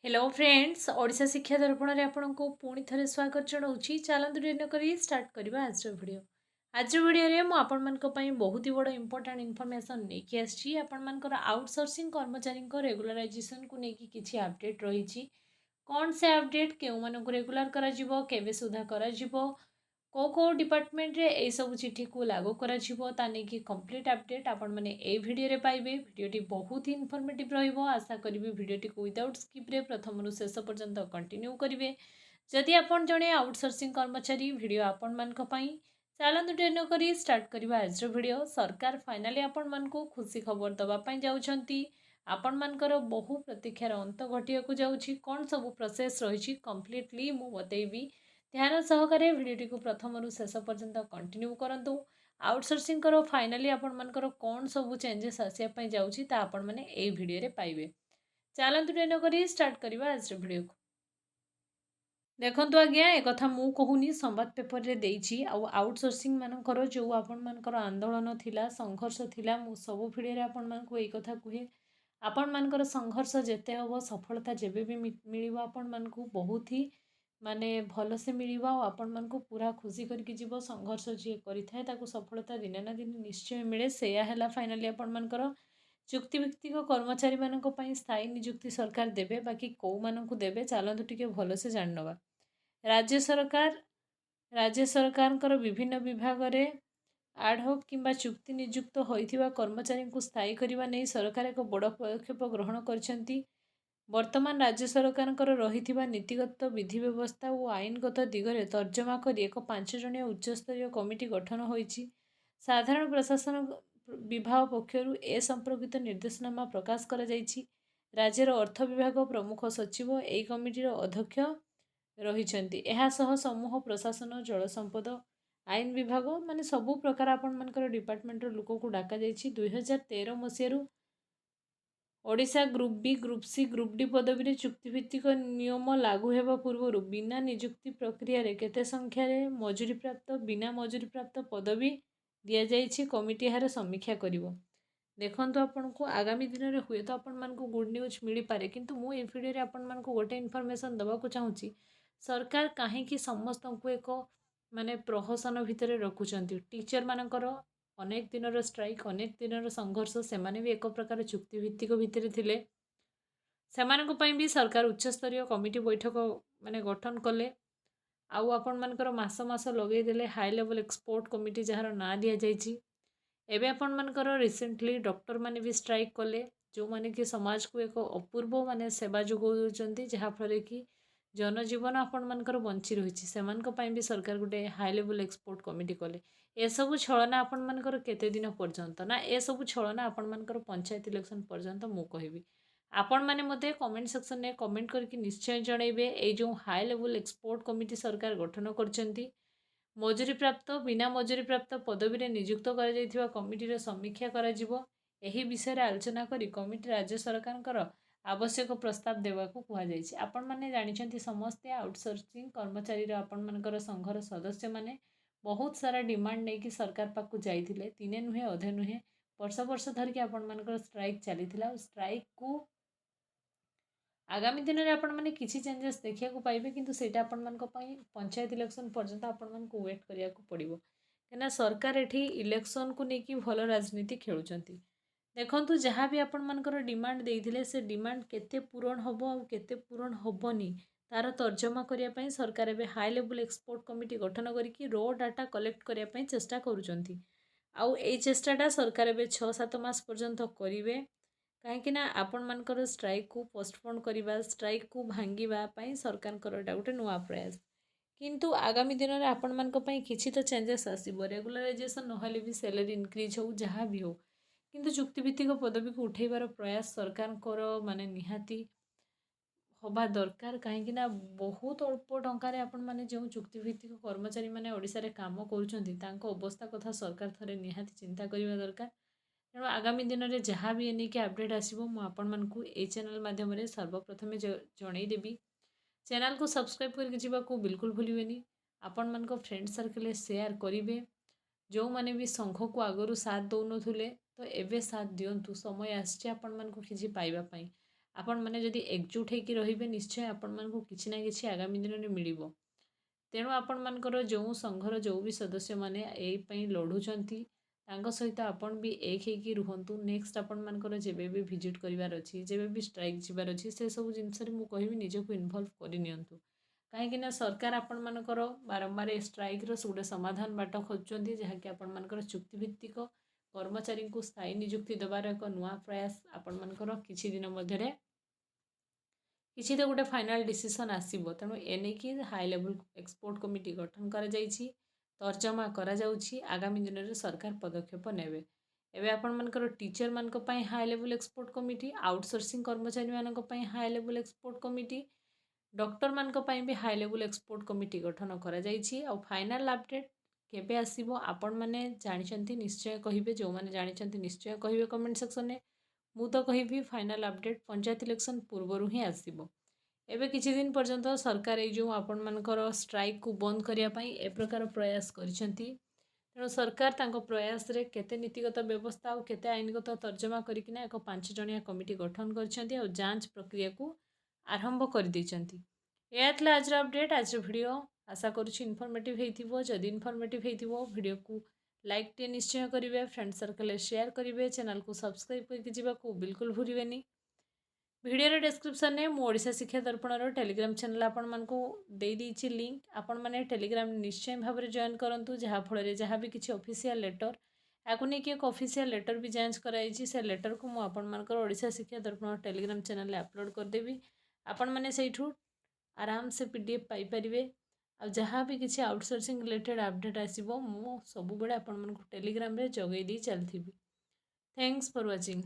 Hello friends Odisha शिक्षा दर्पण में आपन को पुणी थे स्वागत जनाऊँगी। चलतु डिन कर स्टार्ट करवा आज वीडियो मुझे आपण मान बहुत ही बड़ इंपोर्टाट इनफर्मेशन नहीं आसी आपण आउटसोर्सिंग कर्मचारी रेगुलाराइजेशन को लेकिन किसी अपडेट रही कौन से अपडेट क्यों मानक रेगुलर कर सुधा कर कौ डिपार्टमेंट रे ए सब चिठी को लागू करा कंप्लीट अपडेट आपण मैंने ए वीडियो पाइबे। वीडियोटी बहुत ही इनफॉर्मेटिव रहिबो। आशा करी वीडियोटी को विदाउट स्किप रे प्रथम शेष पर्यंत कंटिन्यू करेंगे। जदि आपण जड़े आउटसोर्सिंग कर्मचारी वीडियो आपण मान चलतु डेन कर स्टार्ट करवा आज वीडियो। सरकार फाइनाली आपण मान खुशी खबर दवाई जाउछंती। आपण मानकर बहु प्रतीक्षार अंत घटिया जाउछि। कौन सब प्रोसेस रही कंप्लीटली मु बतेबी। ध्यान सहकारे वीडियोटी को प्रथम शेष पर्यंत कंटिन्यू करंतु। आउटसोर्सिंग करो फाइनाली आपण मानकर कौन सब चेंजेस आसिया जाउछि ता आपण माने ए वीडियो रे पाइबे। चलतु डेन करी स्टार्ट करवा आज वीडियो को। देखंतु आज्ञा एक कथा मु कहूनी संवाद पेपर रे देइछि। आउटसोर्सिंग मानकर जो आपण मानकर आंदोलन थिला संघर्ष थिला मु सब वीडियो रे आपण मानकु ए कथा कहे। आपण मानकर संघर्ष जेते हबो सफलता जेबे भी मिलिबो आपण मानकु बहुत ही माने भल से मिलिबा। आपण मानकु पूरा खुशी करके जीव। संघर्ष जी करिथाय ताकु सफलता दिने ना दिन निश्चय मिले। सेया हैला फाइनली आपण मानकर चुक्तिभित्तिक कर्मचारी मानक पई स्थायी नियुक्ति सरकार देबे। बाकी को मानकु देबे चलंतु टिके भल से जान नबा। राज्य सरकार विभिन्न विभाग रे आडहक किंबा चुक्ति नियुक्त होइथिबा कर्मचारी को स्थायी करने नहीं सरकार एक बड़ पदक्षेप ग्रहण करछंती। वर्तमान राज्य सरकार रही नीतिगत विधि व्यवस्था और आईनगत दिगरे तर्जमा कर एक 5 जणिया उच्चस्तरीय कमिटी गठन होइछि। साधारण प्रशासन विभाग पक्षरु ए संपर्कित निर्देशनामा प्रकाश करा जाइछि। राज्यर अर्थ विभाग प्रमुख सचिव एई कमिटीर अध्यक्ष रहिछंती। एहा सह समूह प्रशासन जल संपद आईन विभाग माने सबु प्रकार आपण मानकर डिपार्टमेंट लोक को डाका जाइछि। 2013 मसीह Odisha group B group C group D पदवी रे चुक्तिभित्तिक नियम लागू हेबा पूर्व बिना नियुक्ति प्रक्रिया रे केते संख्या रे मजूरी प्राप्त बिना मजूरी प्राप्त पदवी दिया जाइछि। कमिटी यार समीक्षा करिवो। देखंतु आपण को आगामी दिन रे हुए तो आपण मान को गुड न्यूज मिली पारे किंतु मु ए वीडियो रे आपण मान को गोटे इन्फॉर्मेशन दबा को चाहूची। सरकार काहे कि समस्त को एक माने प्रहसन भितर रखुचंती। टीचर मानकर अनेक दिन स्ट्राइक अनेक दिन संघर्ष से भी एक प्रकार चुक्तिभित्तिक भितर थिले। सेमानक पई भी सरकार उच्चस्तरीय कमिटी बैठक माने गठन कले। आउ आपण मानकर मास मास लगे देले हाई लेवल एक्सपोर्ट कमिटी जहार ना दिया जाइछि। एबे आपण मानकर रिसेंटली डॉक्टर माने भी स्ट्राइक कले जो माने कि समाज को एक अपूर्व माने सेवा जोगौचंती जहा फले कि जनजीवन आपण मानकर बंची रही। सेमानक पई भी सरकार गोटे हाई लेवल एक्सपोर्ट कमिटी कले। ए सबु छलना आपण मानकर केते दिन पर्यंत ना ए सबु छलना आपण मानकर पंचायत इलेक्शन पर्यंत मु कहबी। आपण माने मते कमेंट सेक्शन में कमेंट करके निश्चय जणैबे ए जो हाई लेवल एक्सपोर्ट कमिटी सरकार गठन करछंती। मजूरी प्राप्त बिना मजूरी प्राप्त पदवी रे नियुक्त करा जायथिबा कमिटी रे समीक्षा करा जिवो। एही विषय रे आलोचना करी कमिटी राज्य सरकारकर आवश्यक प्रस्ताव देवा को कहा जायछि। आपण माने जानिछंती समस्त आउटसोर्सिंग कर्मचारी रे आपण मानकर संघर सदस्य माने बहुत सारा डिमांड नहीं कि सरकार पाक जाइथिले। दिने नुहे अधे नुहे वर्ष वर्ष धरिकी आपण मानकर स्ट्राइक चलीथिला। स्ट्राइक को आगामी दिन में आपण माने किछि चेंजेस देखिया को पाइबे किंतु सेटा आपण मानक पई पंचायत इलेक्शन पर्यंत आपण मान को वेट करिया को पड़िबो। केना सरकार एठी इलेक्शन को लेकी भलो राजनीति खेलुचंती। देखंतु जहाँ भी आपण मानकर डिमांड देइथिले से डिमांड केते पूरण होबो आ केते पूरण होबोनी तार तर्जमा करिया पई सरकार एबे हाई लेवल एक्सपोर्ट कमिटी गठन करिकी रो डाटा कलेक्ट करिया पई चेष्टा करूचंती। आउ ए चेष्टाटा सरकार एबे 6-7 मास पर्यंत करिवे कहीं आपण मानकर स्ट्राइक को पोस्टपोन करवा स्ट्राइक को भांगिबा पई सरकार करटा गोटे नुआ प्रयास। किंतु आगामी दिन में आपण मानक पई किछि तो चेंजेस आसीबो। रेगुलराइजेशन नहले भी सैलरी इंक्रीज हो जहाँ भी हो किंतु चुक्तिभित्तिक पदवी को उठेबार प्रयास सरकार माने निहाती होबा दरकार। कहीं बहुत अल्प टंकार आपण माने जो चुक्तिभित्तिक कर्मचारी माने ओडिशा रे काम करूछंती तांको अवस्था कथा सरकार थरे निहाती चिंता करिबा दरकार। तेणु आगामी दिन में जहाँ भी एनिक अपडेट आसो मुझे ए चैनल माध्यम सर्वप्रथमे जनईदेवी। चैनल को सब्सक्राइब करके जावाक बिल्कुल भूलें। आपण मान फ्रेंड सर्कल शेयर करेंगे। जो मैंने भी संघ को आगु साथ दौन तो एवं साथ दिंतु समय आसान मानक किसी पाइबापी। आपण मैंने जदि एकजुट होकर रहिबे निश्चय आपण मानकु किछि ना किछि आगामी दिन में मिलिबो। तेणु आपण मानकर जो संघर जो भी सदस्य मैंने यही लढ़ुंट तांको सहित आपण भी एक होकर रुहतु। नेक्स्ट आपण मानकर जेबे भी विजिट करिवार अछि, जेबे भी स्ट्राइक जिबार अछि, से सब जिनस मु कहबी निजको इनवॉल्व करनियंतु। कहीं सरकार आपण मानकर बारंबार ए स्ट्राइक रो गोटे समाधान बाट खोजुଛନ୍ତି, जहाँकि आपण मानकर चुक्तिभित्तिक कर्मचारी को स्थायी नियुक्ति देवार एक नुआ प्रयास आपण मानकर किछि दिन मध्यरे किसी तो गोटे फाइनाल डिसीजन आसीबो। तेणु एने की हाई लेवल एक्सपर्ट कमिटी गठन करा जायछि, तर्जमा करा जाउछि। आगामी दिन में सरकार पदक्षेप नेबे। एबे आपण मानकर टीचर मानक पई high level expert committee, outsourcing कर्मचारी मानक पई high level expert committee, doctor मानक पई भी हाई लेवल एक्सपर्ट कमिटी गठन करा जायछि। आ फाइनाल अपडेट केबे आसीबो आपण माने जानिचंती निश्चय कहिबे, जो माने जानिचंती निश्चय कहिबे कमेंट सेक्शन में। मु तो कहिबी फाइनाल अपडेट पंचायत इलेक्शन पूर्वर ही आसीबो। एबे किछि दिन पर्यंत सरकार ए जो आपण मानकर स्ट्राइक को बंद करिया पई ए प्रकार प्रयास करिसेंती। तेणु सरकार तांको प्रयास रे केते नीतिगत व्यवस्था और केते आईनगत तर्जमा करिकिना एक 5 जणिया कमिटी गठन करिसेंती और जांच प्रक्रिया को आरंभ कर दैचंती। एथला आज अपडेट, आज वीडियो आशा करूछि इन्फॉर्मेटिव हेतिबो। जदि इन्फॉर्मेटिव हेतिबो वीडियो को लाइक टे निश्चय करिवे, फ्रेंड सर्कल शेयर करिवे, चैनल को सब्सक्राइब करके जीवा को बिल्कुल भूलिबेनी। वीडियो डिस्क्रिप्शन में मो ओडिशा शिक्षा दर्पण टेलीग्राम चैनल आपण मानकु दे दीची लिंक। आपण माने टेलीग्राम निश्चय भाव में जॉइन करंतु, जहाँ फल जहाँ भी किसी ऑफिशियल लेटर याकू नहीं कि एक ऑफिशियल लेटर भी जांच कराई, से लेटर को मुझे आपण मानकर ओडिशा शिक्षा दर्पण टेलीग्राम चैनल में अपलोड करदेवी। आपण माने सेठू आराम से पीडीएफ पाई परिवे। आ जहाँ भी किसी आउटसोर्सिंग रिलेटेड अपडेट आसीबो मु सब बेले आपण मानकु टेलीग्राम रे जगई दी चलथिबी। Thanks for watching.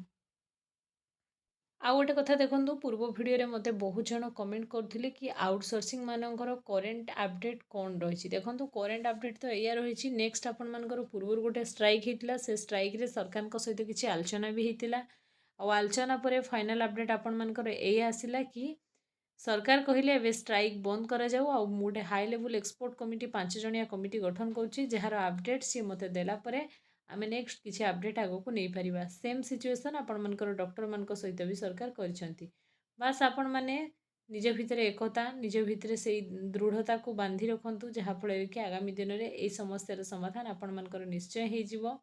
आ गोटे कथा देखो, पूर्व भिडियो मते बहुत जन कमेंट करथिले कि आउटसोर्सिंग मानकर करेंट अपडेट कौन रही। देखो करेंट अपडेट तो या रही। नेक्स्ट आपण मानकर पूर्व गोटे स्ट्राइक होता, से स्ट्राइक रे सरकार सहित किसी आलोचना भी होता। आलोचना पर फाइनाल अपडेट आपण मानकर एया आसिला कि सरकार कहले एवं स्ट्राइक बंद करा जाऊ। आ गोटे हाई लेवल एक्सपर्ट कमिटी 5 जणिया कमिटी गठन करुच्ची, जार अपडेट सी मत देलापर आम नेक्स्ट किसी अपडेट आगो को नहीं पारिबा। सेम सिचुएसन आपण मानकर डॉक्टर मान सहित भी सरकार करछंती। बास आपण माने निज भितर एकता, निज भितर से दृढ़ता को बांधि रखंतु, जहाँफल कि आगामी दिन में यही समस्यार समाधान आपण मानकर निश्चय हो।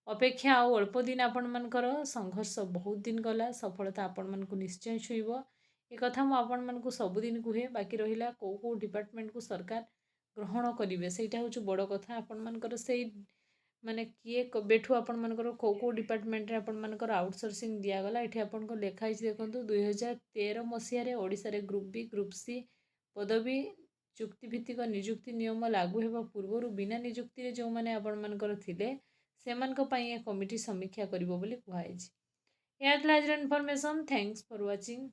अपेक्षा आ अल्प दिन आपण मानकर संघर्ष बहुत दिन गला, सफलता आपण मानकु निश्चय छुईब। एक कथा मु आपण मानकु सबुदिन कहे। बाकी रहिला को डिपार्टमेंट को सरकार ग्रहण करेंगे, सेटा हूँ बड़ कथा। आपण मानकर से माने किए कबेठू आपण मानकर को डिपार्टमेंट रे आपण मानकर आउटसोर्सिंग दियागला। ये आपन को लिखाई देखो 2013 मसीह ओडिशा रे ग्रुप बी ग्रुप सी पदवी चुक्तिभित्तिक नियुक्ति नियम लागू होगा पूर्व बिना नियुक्ति रे जो माने आपण मानकर थिले सेमानक पई ए कमिटी समीक्षा करिवो बोली कुहाइछि। एतला आज इन्फॉर्मेशन। Thanks for watching.